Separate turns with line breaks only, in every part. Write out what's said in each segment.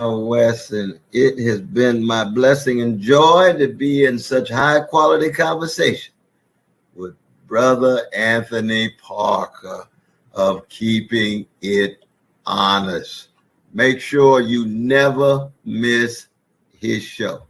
Wes, and it has been my blessing and joy to be in such high quality conversation with Brother Anthony Parker of Keeping It Honest. Make sure you never miss his show.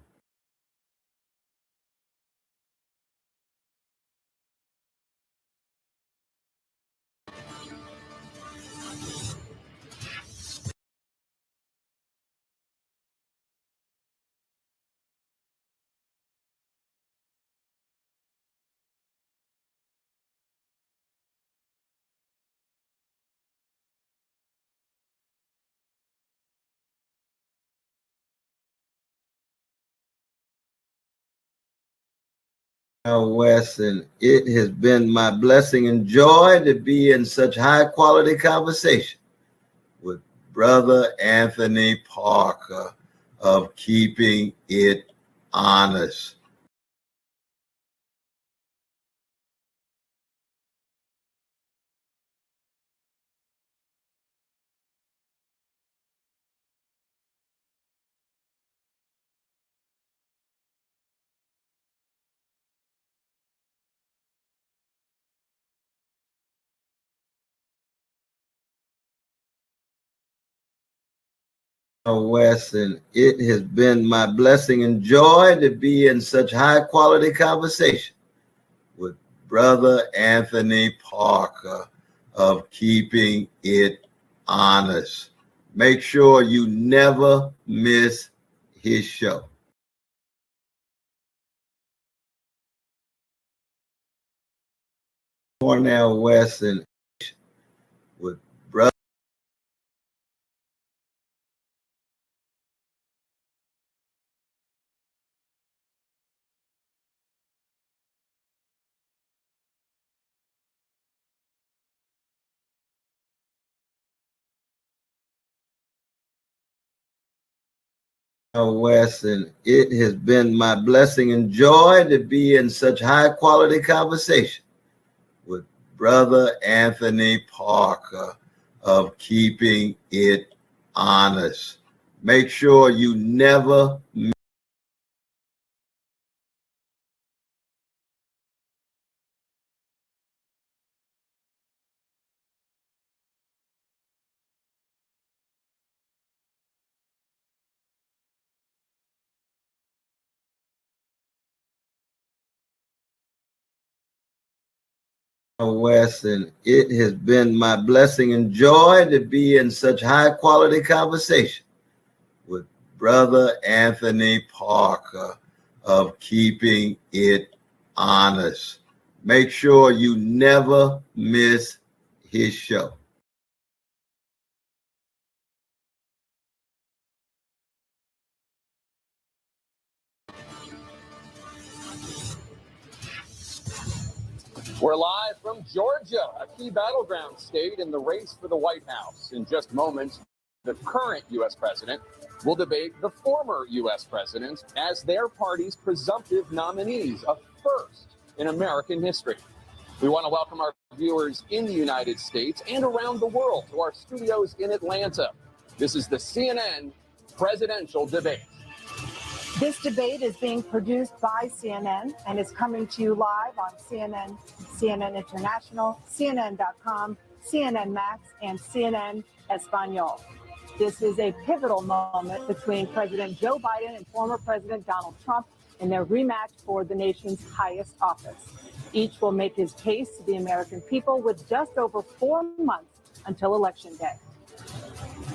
Wes, and it has been my blessing and joy to be in such high quality conversation with Brother Anthony Parker of Keeping It Honest. Wes, and it has been my blessing and joy to be in such high quality conversation with Brother Anthony Parker of Keeping It Honest. Make sure you never miss his show. Cornell West and with Brother. Wes, and it has been my blessing and joy to be in such high quality conversation with Brother Anthony Parker of Keeping It Honest. Make sure you never miss. Wes, and it has been my blessing and joy to be in such high quality conversation with Brother Anthony Parker of Keeping It Honest. Make sure you never miss his show.
We're live from Georgia, a key battleground state in the race for the White House. In just moments, the current U.S. president will debate the former U.S. president as their party's presumptive nominees, a first in American history. We want to welcome our viewers in the United States and around the world to our studios in Atlanta. This is the CNN presidential debate.
This debate is being produced by CNN and is coming to you live on CNN, CNN International, CNN.com, CNN Max, and CNN Espanol. This is a pivotal moment between President Joe Biden and former President Donald Trump in their rematch for the nation's highest office. Each will make his case to the American people with just over 4 months until Election Day.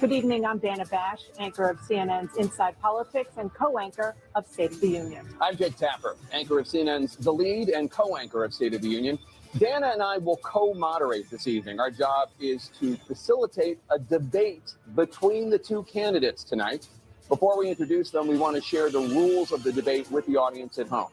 Good evening, I'm Dana Bash, anchor of CNN's Inside Politics and co-anchor of State of the Union.
I'm Jake Tapper, anchor of CNN's The Lead and co-anchor of State of the Union. Dana and I will co-moderate this evening. Our job is to facilitate a debate between the two candidates tonight. Before we introduce them, we want to share the rules of the debate with the audience at home.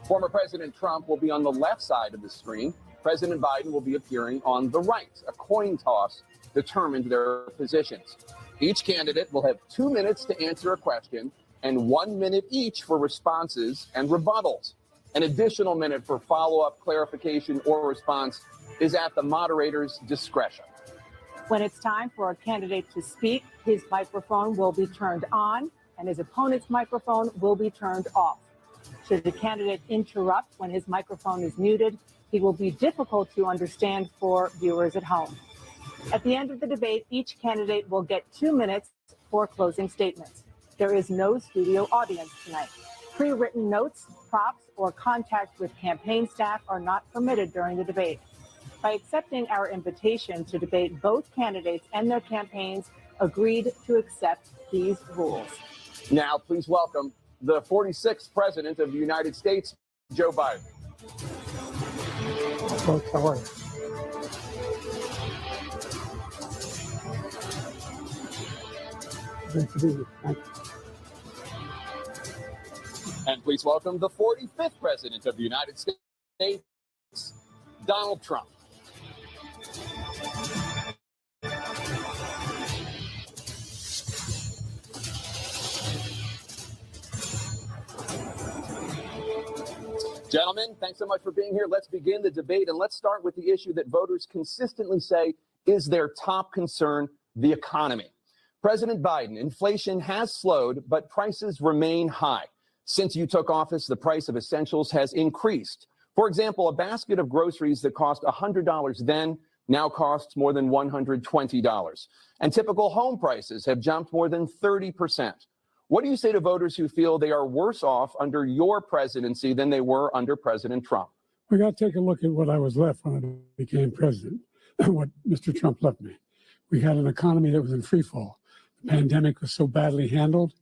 Former President Trump will be on the left side of the screen. President Biden will be appearing on the right. A coin toss determined their positions. Each candidate will have 2 minutes to answer a question and 1 minute each for responses and rebuttals. An additional minute for follow-up, clarification, or response is at the moderator's discretion.
When it's time for a candidate to speak, his microphone will be turned on and his opponent's microphone will be turned off. Should the candidate interrupt when his microphone is muted, he will be difficult to understand for viewers at home. At the end of the debate, each candidate will get 2 minutes for closing statements. There is no studio audience tonight. Pre-written notes, props, or contact with campaign staff are not permitted during the debate. By accepting our invitation to debate, both candidates and their campaigns agreed to accept these rules.
Now, please welcome the 46th President of the United States, Joe Biden.
How are you? Great to be here. Thank you.
And please welcome the 45th President of the United States, Donald Trump. Gentlemen, thanks so much for being here. Let's begin the debate, and let's start with the issue that voters consistently say is their top concern, the economy. President Biden, inflation has slowed, but prices remain high. Since you took office, the price of essentials has increased. For example, a basket of groceries that cost $100 then now costs more than $120. And typical home prices have jumped more than 30%. What do you say to voters who feel they are worse off under your presidency than they were under President Trump?
We got to take a look at what I was left when I became president, what Mr. Trump left me. We had an economy that was in free fall. The pandemic was so badly handled.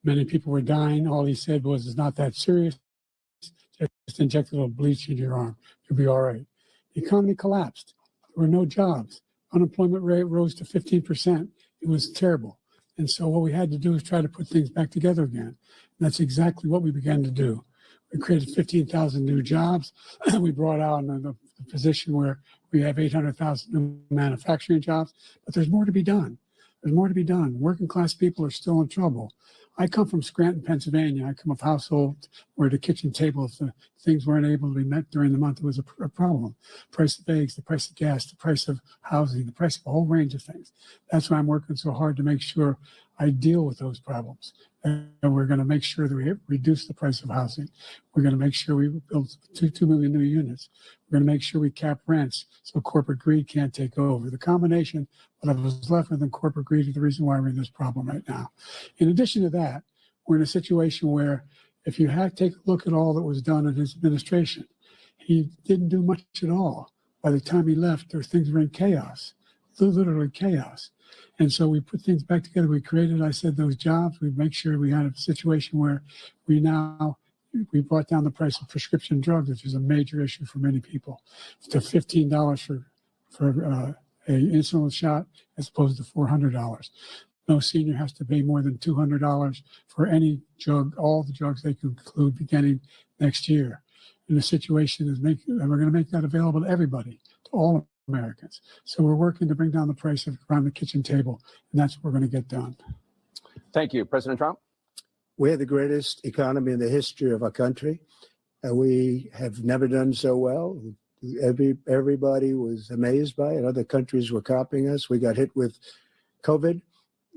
Many people were dying. All he said was, it's not that serious. Just inject a little bleach in your arm. You'll be all right. The economy collapsed. There were no jobs. Unemployment rate rose to 15%. It was terrible. And so what we had to do is try to put things back together again. And that's exactly what we began to do. We created 15,000 new jobs. We brought out the position where we have 800,000 new manufacturing jobs. But there's more to be done. There's more to be done. Working class people are still in trouble. I come from Scranton, Pennsylvania. I come of a household where the kitchen table, if the things weren't able to be met during the month, it was a problem. Price of eggs, the price of gas, the price of housing, the price of a whole range of things. That's why I'm working so hard to make sure I deal with those problems. And we're going to make sure that we reduce the price of housing. We're going to make sure we build 2 million new units. We're going to make sure we cap rents so corporate greed can't take over. The combination of what was left with in corporate greed is the reason why we're in this problem right now. In addition to that, we're in a situation where if you take a look at all that was done in his administration, he didn't do much at all. By the time he left, things were in chaos, literally chaos. And so we put things back together. We created, I said, those jobs. We make sure we had a situation where we brought down the price of prescription drugs, which is a major issue for many people, to $15 for an insulin shot as opposed to $400. No senior has to pay more than $200 for any drug, all the drugs they can include beginning next year. And the situation is we're going to make that available to everybody, to all Americans. So we're working to bring down the price around the kitchen table, and that's what we're going to get done.
Thank you. President Trump?
We have the greatest economy in the history of our country. We have never done so well. Everybody was amazed by it. Other countries were copying us. We got hit with COVID.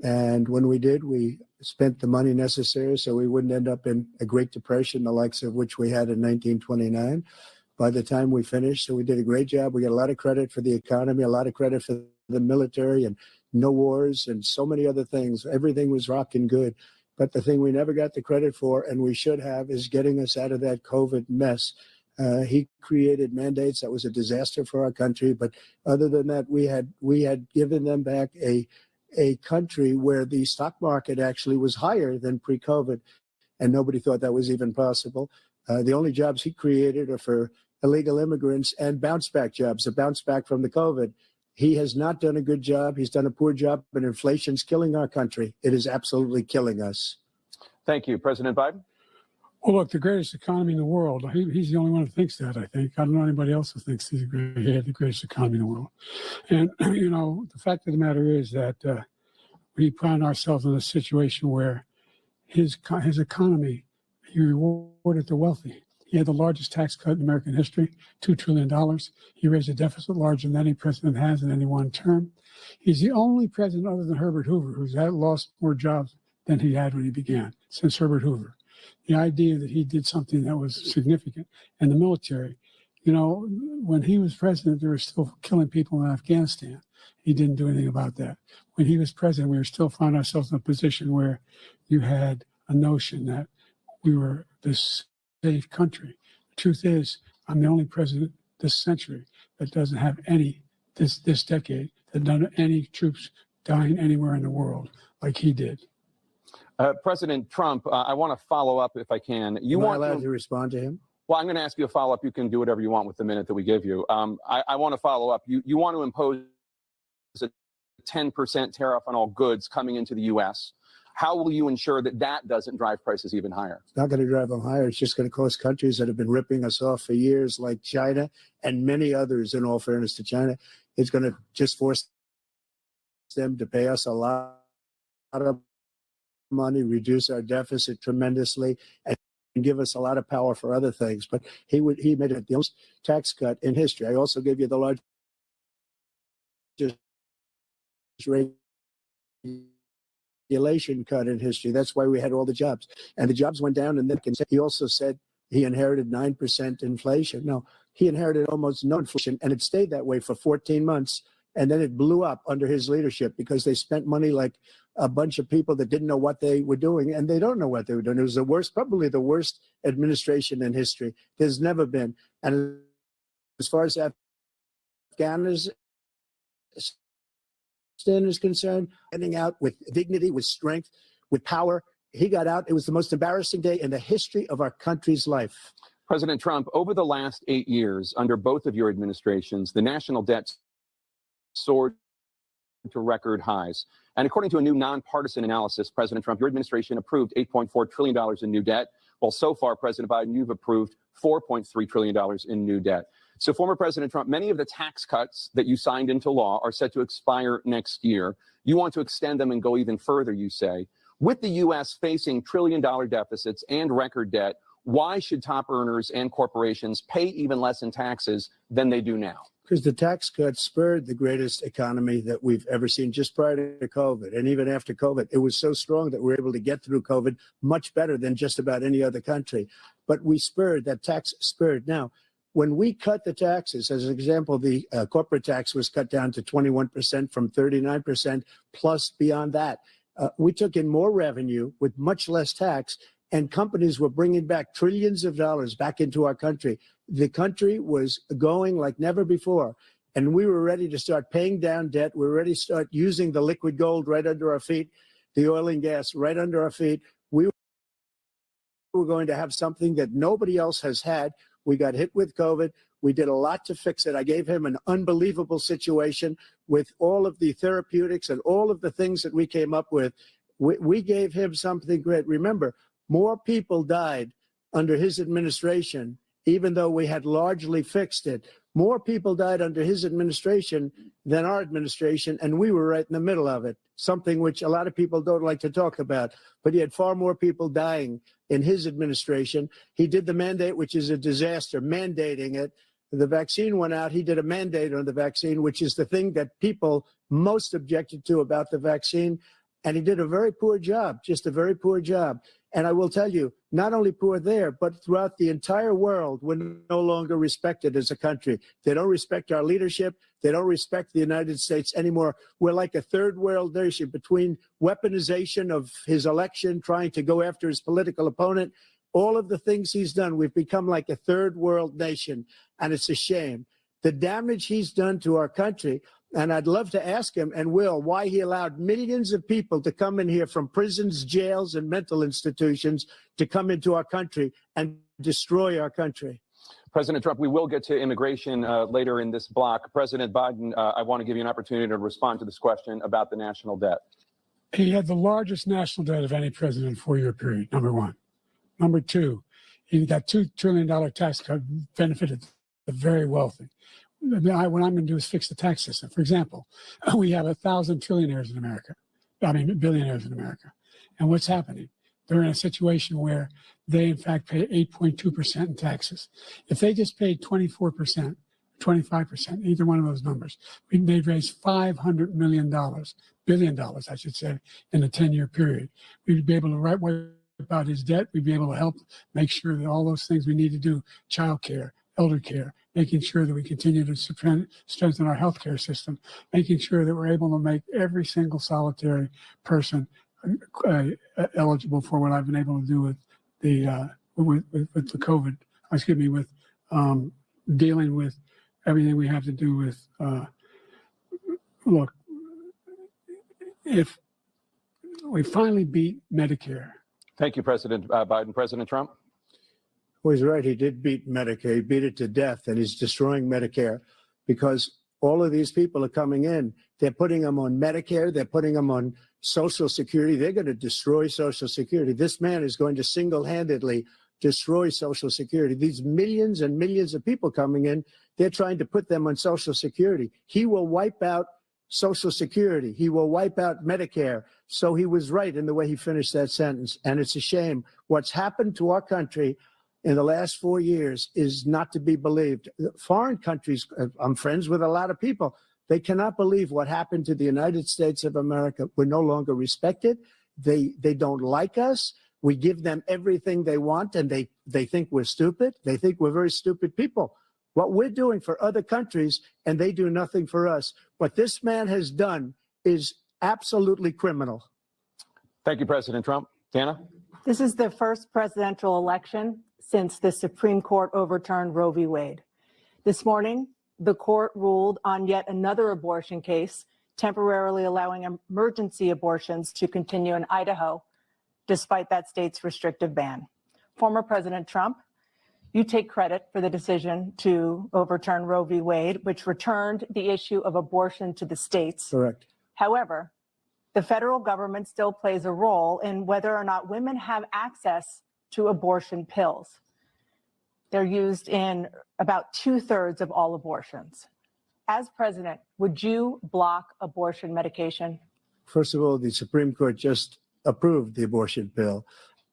And when we did, we spent the money necessary so we wouldn't end up in a Great Depression, the likes of which we had in 1929. By the time we finished, so we did a great job. We got a lot of credit for the economy, a lot of credit for the military, and no wars and so many other things. Everything was rocking good. But the thing we never got the credit for, and we should have, is getting us out of that COVID mess. He created mandates that was a disaster for our country. But other than that, we had given them back a country where the stock market actually was higher than pre-COVID, and nobody thought that was even possible. The only jobs he created are for illegal immigrants and bounce back jobs, a bounce back from the COVID. He has not done a good job. He's done a poor job, and inflation's killing our country. It is absolutely killing us.
Thank you. President Biden?
Well, look, the greatest economy in the world, he's the only one who thinks that, I think. I don't know anybody else who thinks he had the greatest economy in the world. And, the fact of the matter is that we find ourselves in a situation where his economy, he rewarded the wealthy. He had the largest tax cut in American history, $2 trillion. He raised a deficit larger than any president has in any one term. He's the only president other than Herbert Hoover who's lost more jobs than he had when he began, since Herbert Hoover. The idea that he did something that was significant. And the military, you know, when he was president, they were still killing people in Afghanistan. He didn't do anything about that. When he was president, we were still found ourselves in a position where you had a notion that we were this safe country. The truth is, I'm the only president this century that doesn't have this decade, that doesn't any troops dying anywhere in the world like he did.
President Trump, I want to follow up if I can.
Am I allowed to respond to him?
Well, I'm going to ask you a follow-up. You can do whatever you want with the minute that we give you. I want to follow up. You want to impose a 10% tariff on all goods coming into the U.S. How will you ensure that that doesn't drive prices even higher?
It's not going to drive them higher. It's just going to cost countries that have been ripping us off for years, like China and many others, in all fairness to China. It's going to just force them to pay us a lot of money, reduce our deficit tremendously, and give us a lot of power for other things. But he made it the most tax cut in history. I also gave you the largest regulation cut in history. That's why we had all the jobs. And the jobs went down. And then he also said he inherited 9% inflation. No, he inherited almost no inflation, and it stayed that way for 14 months. And then it blew up under his leadership because they spent money like a bunch of people that didn't know what they were doing, and they don't know what they were doing. It was the worst, probably the worst administration in history. There's never been. And as far as Afghanistan is concerned, getting out with dignity, with strength, with power, he got out. It was the most embarrassing day in the history of our country's life.
President Trump, over the last 8 years, under both of your administrations, the national debt soared to record highs. And according to a new nonpartisan analysis, President Trump, your administration approved $8.4 trillion in new debt. Well, so far, President Biden, you've approved $4.3 trillion in new debt. So, former President Trump, many of the tax cuts that you signed into law are set to expire next year. You want to extend them and go even further, you say. With the U.S. facing trillion-dollar deficits and record debt, why should top earners and corporations pay even less in taxes than they do now?
Because the tax cuts spurred the greatest economy that we've ever seen just prior to COVID. And even after COVID, it was so strong that we were able to get through COVID much better than just about any other country. But we spurred, that tax spurred. Now, when we cut the taxes, as an example, the corporate tax was cut down to 21% from 39%, plus beyond that. We took in more revenue with much less tax, and companies were bringing back trillions of dollars back into our country. The country was going like never before, and we were ready to start paying down debt. We were ready to start using the liquid gold right under our feet, the oil and gas right under our feet. We were going to have something that nobody else has had. We got hit with COVID. We did a lot to fix it. I gave him an unbelievable situation with all of the therapeutics and all of the things that we came up with. We gave him something great. Remember, more people died under his administration, even though we had largely fixed it. More people died under his administration than our administration, and we were right in the middle of it, something which a lot of people don't like to talk about. But he had far more people dying in his administration. He did the mandate, which is a disaster, mandating it. The vaccine went out. He did a mandate on the vaccine, which is the thing that people most objected to about the vaccine. And he did a very poor job, just a very poor job. And I will tell you, not only poor there, but throughout the entire world, we're no longer respected as a country. They don't respect our leadership. They don't respect the United States anymore. We're like a third world nation between weaponization of his election, trying to go after his political opponent, all of the things he's done. We've become like a third world nation, and it's a shame. The damage he's done to our country. And I'd love to ask him, and will, why he allowed millions of people to come in here from prisons, jails, and mental institutions to come into our country and destroy our country.
President Trump, we will get to immigration later in this block. President Biden, I want to give you an opportunity to respond to this question about the national debt.
He had the largest national debt of any president in a 4-year period, number one. Number two, he got $2 trillion tax cut, benefited the very wealthy. What I'm going to do is fix the tax system. For example, we have 1,000 trillionaires in America. I mean, billionaires in America. And what's happening? they're in a situation where they, in fact, pay 8.2% in taxes. If they just paid 24%, 25%, either one of those numbers, they'd raise $500 billion, I should say, in a 10-year period. We'd be able to wipe out his debt. We'd be able to help make sure that all those things we need to do, child care, elder care, making sure that we continue to strengthen our healthcare system, making sure that we're able to make every single solitary person eligible for what I've been able to do with the COVID, with dealing with everything we have to do with, look, if we finally beat Medicare.
Thank you, President Biden. President Trump?
Well, he's right. He did beat Medicare. He beat it to death, and he's destroying Medicare because all of these people are coming in. They're putting them on Medicare. They're putting them on Social Security. They're going to destroy Social Security. This man is going to single-handedly destroy Social Security. These millions and millions of people coming in, they're trying to put them on Social Security. He will wipe out Social Security. He will wipe out Medicare. So he was right in the way he finished that sentence. And it's a shame. What's happened to our country in the last 4 years is not to be believed. Foreign countries, I'm friends with a lot of people, they cannot believe what happened to the United States of America. We're no longer respected. They don't like us. We give them everything they want, and they think we're stupid. They think we're very stupid people. What we're doing for other countries, and they do nothing for us. What this man has done is absolutely criminal.
Thank you, President Trump. Dana?
This is the first presidential election since the Supreme Court overturned Roe v. Wade. This morning, the court ruled on yet another abortion case, temporarily allowing emergency abortions to continue in Idaho, despite that state's restrictive ban. Former President Trump, you take credit for the decision to overturn Roe v. Wade, which returned the issue of abortion to the states.
Correct.
However, the federal government still plays a role in whether or not women have access to abortion pills. They're used in about 2/3 of all abortions. As president, would you block abortion medication?
First of all, the Supreme Court just approved the abortion bill,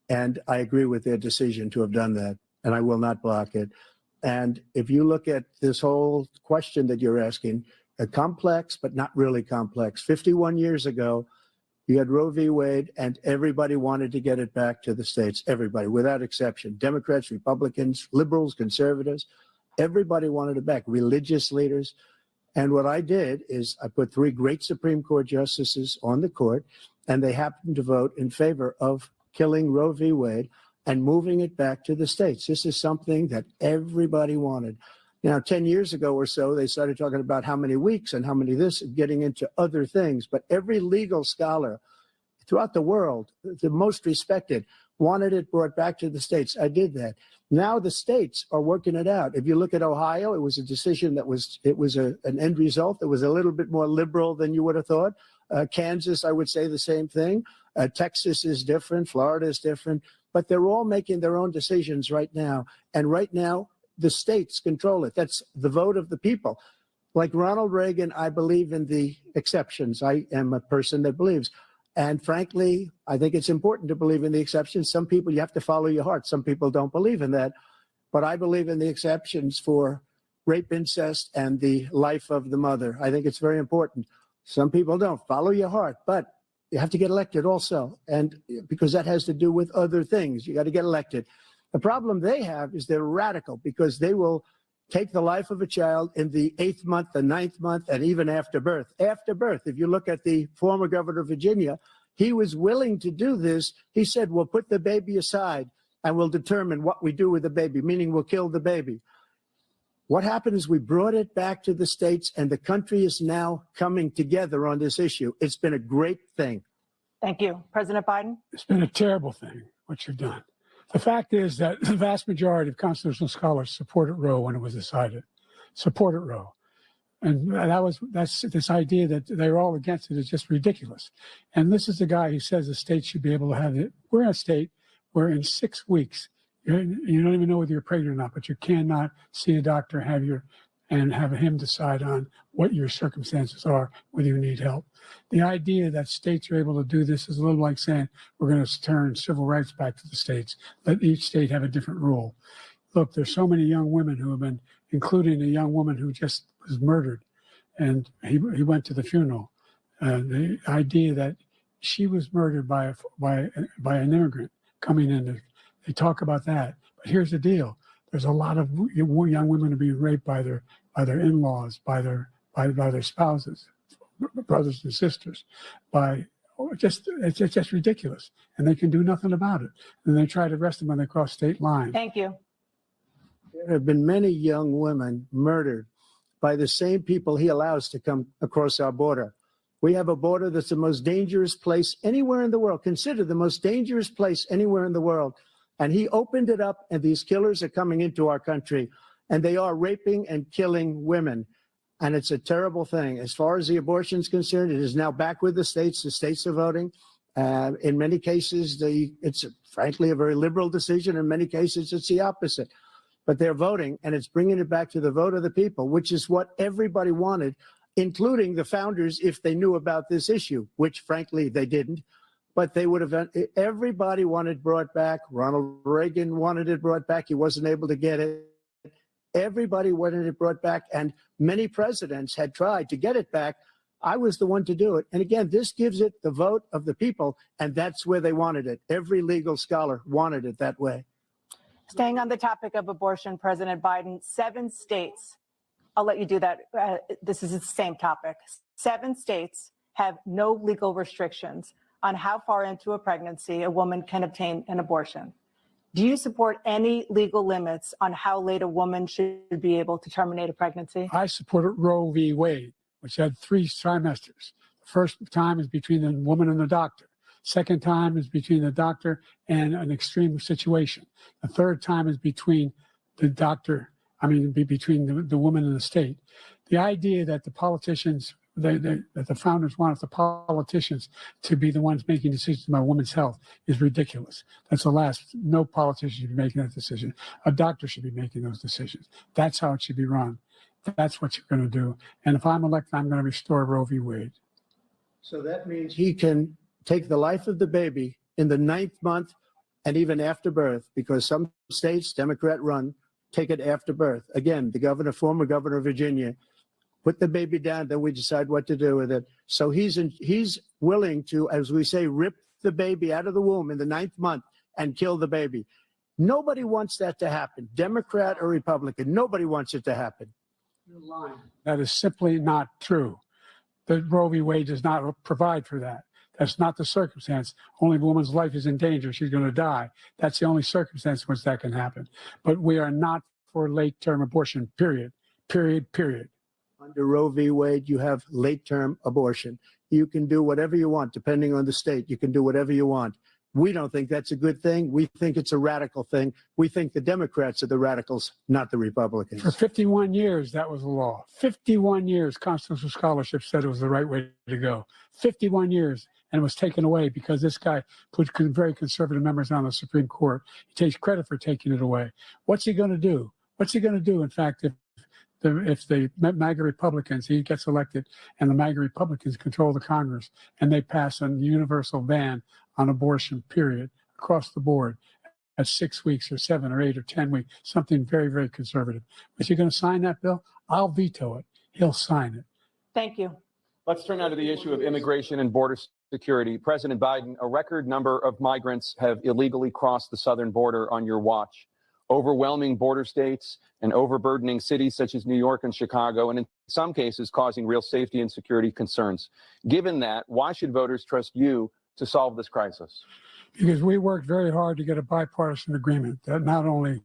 and I agree with their decision to have done that, and I will not block it. And if you look at this whole question that you're asking, complex, but not really complex. 51 years ago, you had Roe v. Wade, and everybody wanted to get it back to the states. Everybody, without exception. Democrats, Republicans, liberals, conservatives, everybody wanted it back. Religious leaders. And what I did is I put 3 great Supreme Court justices on the court, and they happened to vote in favor of killing Roe v. Wade and moving it back to the states. This is something that everybody wanted. Now, 10 years ago or so, they started talking about how many weeks and how many this, getting into other things. But every legal scholar throughout the world, the most respected, wanted it brought back to the states. I did that. Now the states are working it out. If you look at Ohio, it was a decision that was, an end result that was a little bit more liberal than you would have thought. Kansas, I would say the same thing. Texas is different. Florida is different. But they're all making their own decisions right now. And right now, the states control it. That's the vote of the people. Like Ronald Reagan, I believe in the exceptions. I am a person that believes. And frankly, I think it's important to believe in the exceptions. Some people, you have to follow your heart. Some people don't believe in that. But I believe in the exceptions for rape, incest, and the life of the mother. I think it's very important. Some people don't. Follow your heart. But you have to get elected also. And because that has to do with other things. You got to get elected. The problem they have is they're radical because they will take the life of a child in the 8th month, the 9th month, and even after birth. After birth, if you look at the former governor of Virginia, he was willing to do this. He said, we'll put the baby aside and we'll determine what we do with the baby, meaning we'll kill the baby. What happened is we brought it back to the states, and the country is now coming together on this issue. It's been a great thing.
Thank you. President Biden?
It's been a terrible thing, what you've done. The fact is that the vast majority of constitutional scholars supported Roe when it was decided, supported Roe. And that's this idea that they're all against it is just ridiculous. And this is the guy who says the state should be able to have it. We're in a state where in 6 weeks, you don't even know whether you're pregnant or not, but you cannot see a doctor, have and have him decide on what your circumstances are, whether you need help. The idea that states are able to do this is a little like saying we're going to turn civil rights back to the states. Let each state have a different rule. Look, there's so many young women who have been, including a young woman who just was murdered, and he went to the funeral. The idea that she was murdered by an immigrant coming in, they talk about that. But here's the deal: there's a lot of young women who are being raped by their in-laws, by their spouses, brothers and sisters, it's just ridiculous, and they can do nothing about it. And they try to arrest them when they cross state lines.
Thank you.
There have been many young women murdered by the same people he allows to come across our border. We have a border that's the most dangerous place anywhere in the world, considered the most dangerous place anywhere in the world. And he opened it up, and these killers are coming into our country, and they are raping and killing women. And it's a terrible thing. As far as the abortion is concerned, it is now back with the states. The states are voting. In many cases, it's frankly a very liberal decision. In many cases, it's the opposite. But they're voting, and it's bringing it back to the vote of the people, which is what everybody wanted, including the founders, if they knew about this issue, which frankly they didn't. But they would have, everybody wanted it brought back. Ronald Reagan wanted it brought back. He wasn't able to get it. Everybody wanted it brought back, and many presidents had tried to get it back. I was the one to do it. And again, this gives it the vote of the people, and that's where they wanted it. Every legal scholar wanted it that way.
Staying on the topic of abortion, President Biden, 7 states, I'll let you do that. This is the same topic. 7 states have no legal restrictions on how far into a pregnancy a woman can obtain an abortion. Do you support any legal limits on how late a woman should be able to terminate a pregnancy?
I supported Roe v. Wade, which had 3 trimesters. The first time is between the woman and the doctor. Second time is between the doctor and an extreme situation. The third time is between the doctor, between the woman and the state. The idea that the politicians, that the founders wanted the politicians to be the ones making decisions about women's health is ridiculous. That's the last. No politician should be making that decision. A doctor should be making those decisions. That's how it should be run. That's what you're going to do. And if I'm elected, I'm going to restore Roe v. Wade.
So that means he can take the life of the baby in the 9th month and even after birth, because some states, Democrat run, take it after birth. Again, the former governor of Virginia, put the baby down, then we decide what to do with it. So he's willing to, as we say, rip the baby out of the womb in the 9th month and kill the baby. Nobody wants that to happen, Democrat or Republican. Nobody wants it to happen.
You're lying. That is simply not true. The Roe v. Wade does not provide for that. That's not the circumstance. Only if a woman's life is in danger, she's going to die. That's the only circumstance in which that can happen. But we are not for late-term abortion, period.
Under Roe v. Wade, you have late-term abortion. You can do whatever you want, depending on the state. You can do whatever you want. We don't think that's a good thing. We think it's a radical thing. We think the Democrats are the radicals, not the Republicans.
For 51 years, that was the law. 51 years, constitutional scholarship said it was the right way to go. 51 years, and it was taken away because this guy put very conservative members on the Supreme Court. He takes credit for taking it away. What's he going to do? What's he going to do, in fact, if the MAGA Republicans, he gets elected, and the MAGA Republicans control the Congress, and they pass a universal ban on abortion, period, across the board at 6 weeks or 7 or 8 or 10 weeks, something very, very conservative. Is he going to sign that bill? I'll veto it. He'll sign it.
Thank you.
Let's turn now to the issue of immigration and border security. President Biden, a record number of migrants have illegally crossed the southern border on your watch. Overwhelming border states and overburdening cities such as New York and Chicago, and in some cases causing real safety and security concerns. Given that, why should voters trust you to solve this crisis?
Because we worked very hard to get a bipartisan agreement that not only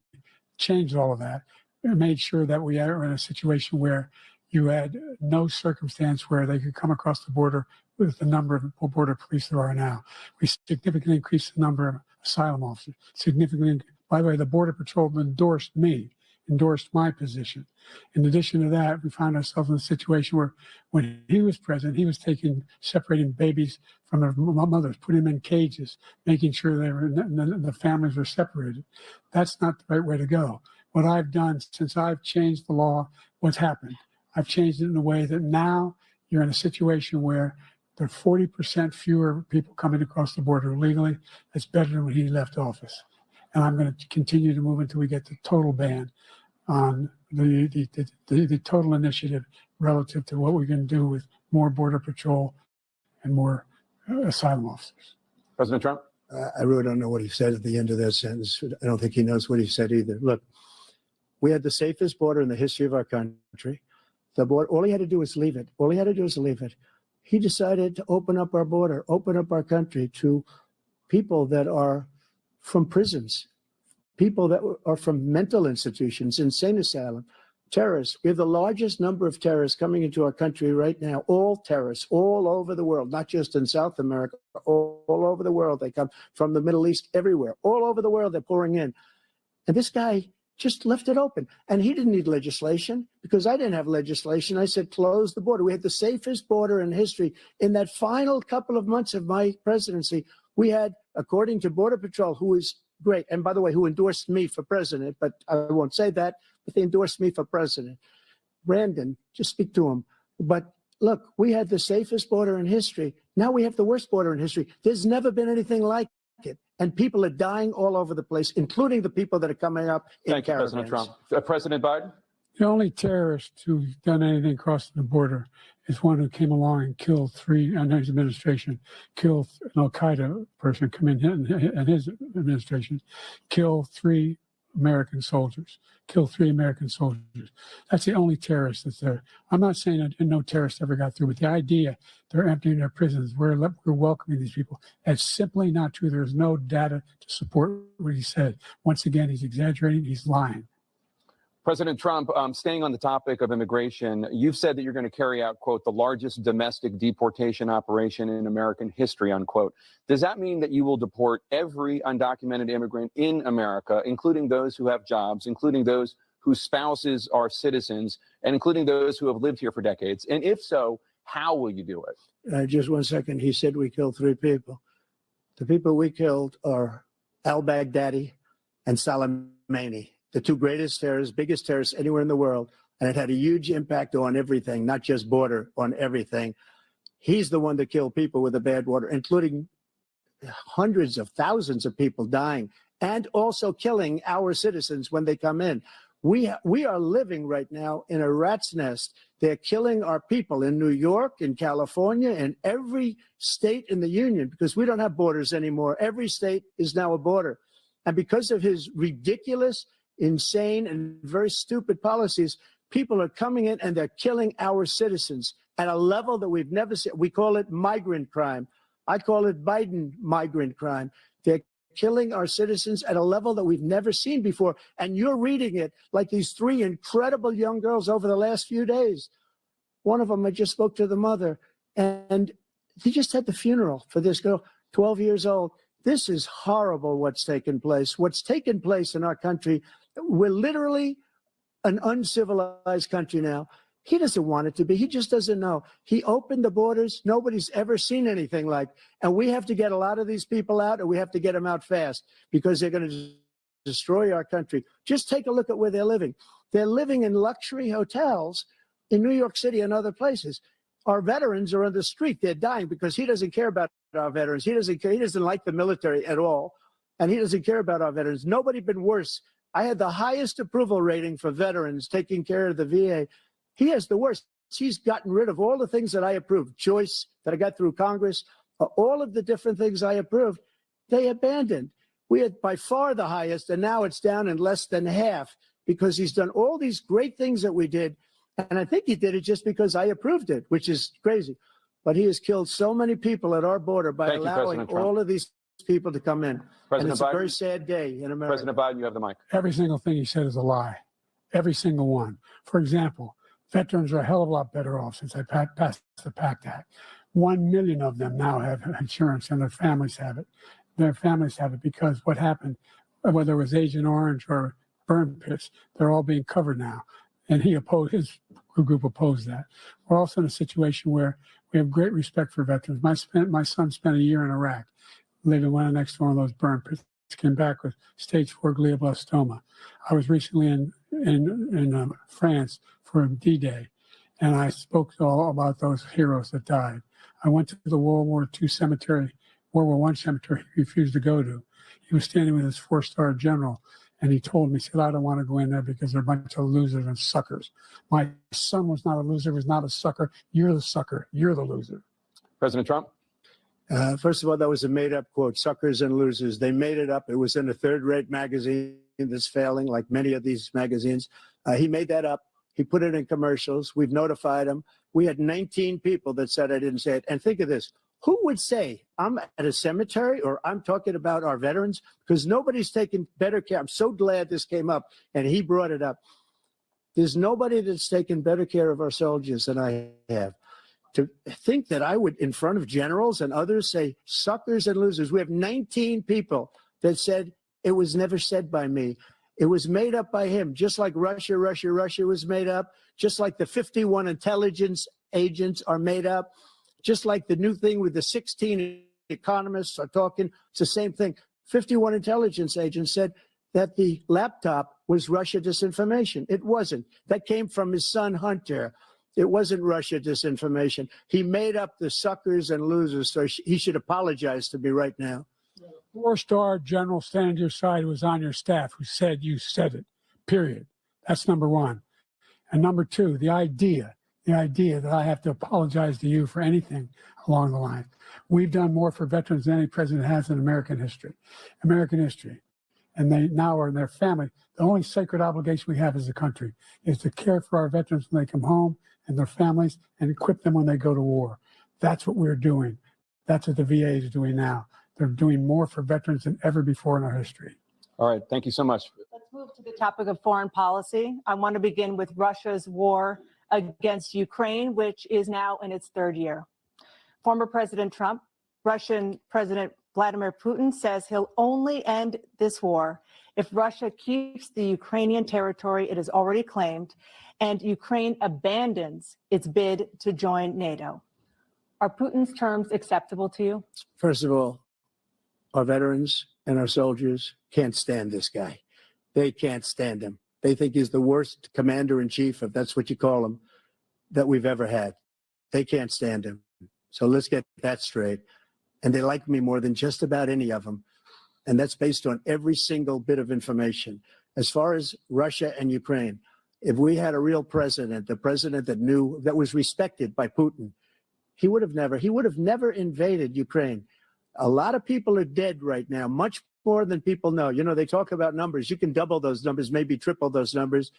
changed all of that, it made sure that we are in a situation where you had no circumstance where they could come across the border with the number of border police there are now. We significantly increased the number of asylum officers, significantly. By the way, the Border Patrol endorsed my position. In addition to that, we found ourselves in a situation where when he was president, he was separating babies from their mothers, putting them in cages, making sure the families were separated. That's not the right way to go. What I've done since I've changed the law, what's happened? I've changed it in a way that now you're in a situation where there are 40% fewer people coming across the border illegally. That's better than when he left office. And I'm going to continue to move until we get the total ban on the total initiative relative to what we're going to do with more border patrol and more asylum officers.
President Trump?
I really don't know what he said at the end of that sentence. I don't think he knows what he said either. Look, we had the safest border in the history of our country. The border, all he had to do was leave it. All he had to do was leave it. He decided to open up our border, open up our country to people that are from prisons, people that are from mental institutions, insane asylum, terrorists. We have the largest number of terrorists coming into our country right now, all terrorists, all over the world, not just in South America, all over the world. They come from the Middle East, everywhere, all over the world, they're pouring in. And this guy just left it open. And he didn't need legislation because I didn't have legislation. I said, close the border. We had the safest border in history. In that final couple of months of my presidency, we had, according to Border Patrol, who is great, and by the way, who endorsed me for president, but I won't say that, but they endorsed me for president. Brandon, just speak to him. But look, we had the safest border in history. Now we have the worst border in history. There's never been anything like it. And people are dying all over the place, including the people that are coming up in
Thank you,
caravans.
President Trump. President Biden?
The only terrorist who's done anything crossing the border is one who came along and killed three, under his administration, killed an al-Qaeda person come in his administration, killed three American soldiers. That's the only terrorist that's there. I'm not saying that no terrorist ever got through, but the idea they're emptying their prisons, we're welcoming these people, that's simply not true. There's no data to support what he said. Once again, he's exaggerating, he's lying.
President Trump, staying on the topic of immigration, you've said that you're going to carry out, quote, the largest domestic deportation operation in American history, unquote. Does that mean that you will deport every undocumented immigrant in America, including those who have jobs, including those whose spouses are citizens, and including those who have lived here for decades? And if so, how will you do it?
Just 1 second. He said we killed three people. The people we killed are al-Baghdadi and Soleimani, the two greatest terrorists, biggest terrorists anywhere in the world. And it had a huge impact on everything, not just border, on everything. He's the one that killed people with the bad water, including hundreds of thousands of people dying and also killing our citizens when they come in. We are living right now in a rat's nest. They're killing our people in New York, in California, in every state in the union because we don't have borders anymore. Every state is now a border. And because of his ridiculous, insane, and very stupid policies, people are coming in and they're killing our citizens at a level that we've never seen. We call it migrant crime. I call it Biden migrant crime. They're killing our citizens at a level that we've never seen before. And you're reading it like these three incredible young girls over the last few days. One of them, I just spoke to the mother, and he just had the funeral for this girl, 12 years old. This is horrible what's taken place. What's taken place in our country, we're literally an uncivilized country now. He doesn't want it to be. He just doesn't know. He opened the borders. Nobody's ever seen anything like. And we have to get a lot of these people out, and we have to get them out fast because they're going to destroy our country. Just take a look at where they're living. They're living in luxury hotels in New York City and other places. Our veterans are on the street. They're dying because he doesn't care about our veterans. He doesn't care. He doesn't like the military at all, and he doesn't care about our veterans. Nobody been worse. I had the highest approval rating for veterans taking care of the VA. He has the worst. He's gotten rid of all the things that I approved, choice that I got through Congress, all of the different things I approved, they abandoned. We had by far the highest, and now it's down in less than half because he's done all these great things that we did. And I think he did it just because I approved it, which is crazy. But he has killed so many people at our border by allowing all of these people to come in. And it's a very sad day in America.
President Biden, you have the mic.
Every single thing he said is a lie. Every single one. For example, veterans are a hell of a lot better off since I passed the PACT Act. 1 million of them now have insurance, and their families have it. Their families have it because what happened, whether it was Agent Orange or burn pits, they're all being covered now. And his group opposed that. We're also in a situation where we have great respect for veterans. My son spent a year in Iraq, living right next to one of those burn pits. came back with stage 4 glioblastoma. I was recently in France for D-Day, and I spoke all about those heroes that died. I went to the World War II cemetery, World War I cemetery he refused to go to. He was standing with his 4-star general, and he told me, he said, I don't want to go in there because they're a bunch of losers and suckers. My son was not a loser, was not a sucker. You're the sucker. You're the loser.
President Trump?
First of all, that was a made-up quote, suckers and losers. They made it up. It was in a third-rate magazine that's failing, like many of these magazines. He made that up. He put it in commercials. We've notified him. We had 19 people that said I didn't say it. And think of this. Who would say I'm at a cemetery or I'm talking about our veterans? Because nobody's taken better care. I'm so glad this came up and he brought it up. There's nobody that's taken better care of our soldiers than I have. To think that I would, in front of generals and others, say suckers and losers. We have 19 people that said it was never said by me. It was made up by him, just like Russia was made up, just like the 51 intelligence agents are made up, just like the new thing with the 16 economists are talking. It's the same thing. 51 intelligence agents said that the laptop was Russia disinformation. It wasn't. That came from his son, Hunter. It wasn't Russia disinformation. He made up the suckers and losers, so he should apologize to me right now.
4-star general standing to your side who was on your staff who said you said it, period. That's number one. And number two, the idea that I have to apologize to you for anything along the line. We've done more for veterans than any president has in American history. And they now are in their family. The only sacred obligation we have as a country is to care for our veterans when they come home and their families and equip them when they go to war. That's what we're doing. That's what the VA is doing now. They're doing more for veterans than ever before in our history.
All right. Thank you so much.
Let's move to the topic of foreign policy. I want to begin with Russia's war against Ukraine, which is now in its third year. Former President Trump, Russian President Vladimir Putin says he'll only end this war if Russia keeps the Ukrainian territory it has already claimed and Ukraine abandons its bid to join NATO. Are Putin's terms acceptable to you?
First of all, our veterans and our soldiers can't stand this guy. They can't stand him. They think he's the worst commander-in-chief, if that's what you call him, that we've ever had. They can't stand him. So let's get that straight. And they like me more than just about any of them. And that's based on every single bit of information. As far as Russia and Ukraine, if we had a real president, the president that knew, that was respected by Putin, he would have never invaded Ukraine. A lot of people are dead right now, much more than people know. You know, they talk about numbers. You can double those numbers, maybe triple those numbers.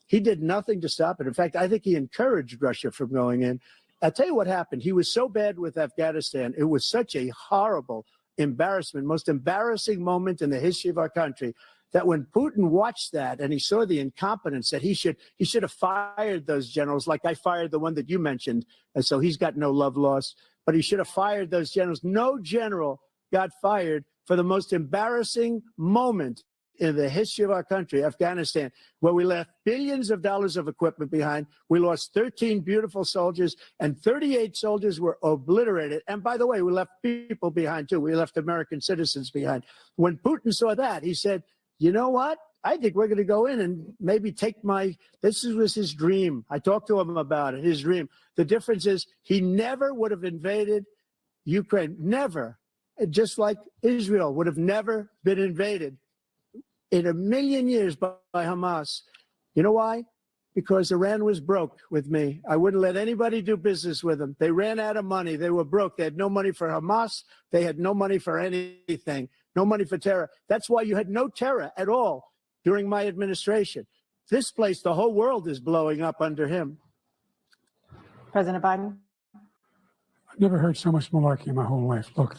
He did nothing to stop it. In fact, I think he encouraged Russia from going in. I'll tell you what happened. He was so bad with Afghanistan. It was such a horrible embarrassment, most embarrassing moment in the history of our country, that when Putin watched that and he saw the incompetence, that he should have fired those generals, like I fired the one that you mentioned. And so he's got no love lost, but he should have fired those generals. No general got fired for the most embarrassing moment in the history of our country, Afghanistan, where we left billions of dollars of equipment behind. We lost 13 beautiful soldiers and 38 soldiers were obliterated. And by the way, we left people behind too. We left American citizens behind. When Putin saw that, he said, you know what? I think we're going to go in and maybe take this was his dream. I talked to him about it, his dream. The difference is he never would have invaded Ukraine, never. Just like Israel would have never been invaded in a million years by Hamas. You know why? Because Iran was broke with me. I wouldn't let anybody do business with them. They ran out of money. They were broke. They had no money for Hamas. They had no money for anything, no money for terror. That's why you had no terror at all during my administration. This place, the whole world is blowing up under him.
President Biden?
I've never heard so much malarkey in my whole life. Look,